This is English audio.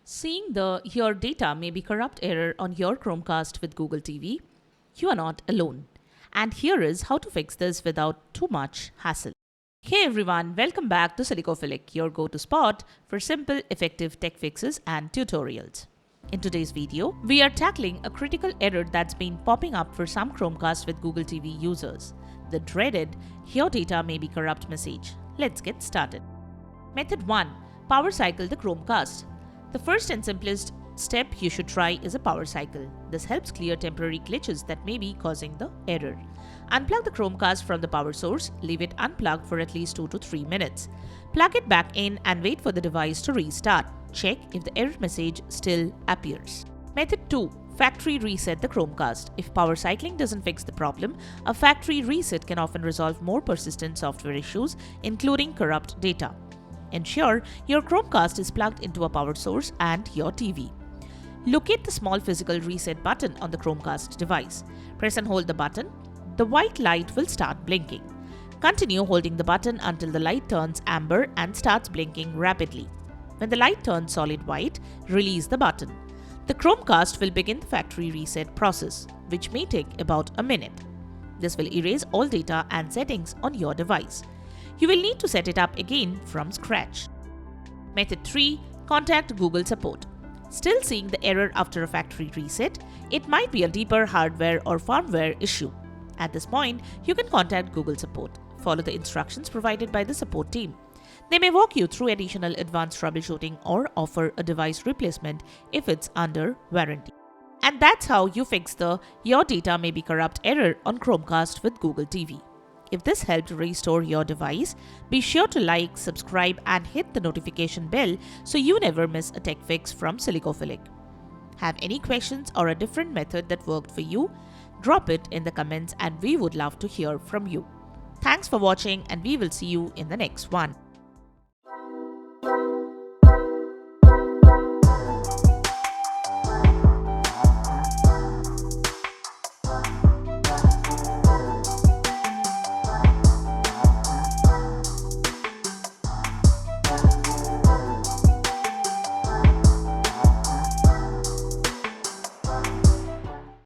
Seeing the Your data may be corrupt error on your Chromecast with Google TV, you are not alone. And here is how to fix this without too much hassle. Hey everyone, welcome back to Silicophilic, your go-to spot for simple, effective tech fixes and tutorials. In today's video, we are tackling a critical error that's been popping up for some Chromecast with Google TV users, the dreaded Your data may be corrupt message. Let's get started. Method 1. Power cycle the Chromecast. The first and simplest step you should try is a power cycle. This helps clear temporary glitches that may be causing the error. Unplug the Chromecast from the power source, leave it unplugged for at least 2 to 3 minutes. Plug it back in and wait for the device to restart. Check if the error message still appears. Method 2. Factory reset the Chromecast. If power cycling doesn't fix the problem, a factory reset can often resolve more persistent software issues, including corrupt data. Ensure your Chromecast is plugged into a power source and your TV. Locate the small physical reset button on the Chromecast device. Press and hold the button. The white light will start blinking. Continue holding the button until the light turns amber and starts blinking rapidly. When the light turns solid white, release the button. The Chromecast will begin the factory reset process, which may take about a minute. This will erase all data and settings on your device. You will need to set it up again from scratch. Method 3. Contact Google support. Still seeing the error after a factory reset? It might be a deeper hardware or firmware issue. At this point, you can contact Google support. Follow the instructions provided by the support team. They may walk you through additional advanced troubleshooting or offer a device replacement if it's under warranty. And that's how you fix the Your data may be corrupt error on Chromecast with Google TV. If this helped restore your device, be sure to like, subscribe and hit the notification bell so you never miss a tech fix from Silicophilic. Have any questions or a different method that worked for you? Drop it in the comments and we would love to hear from you. Thanks for watching and we will see you in the next one.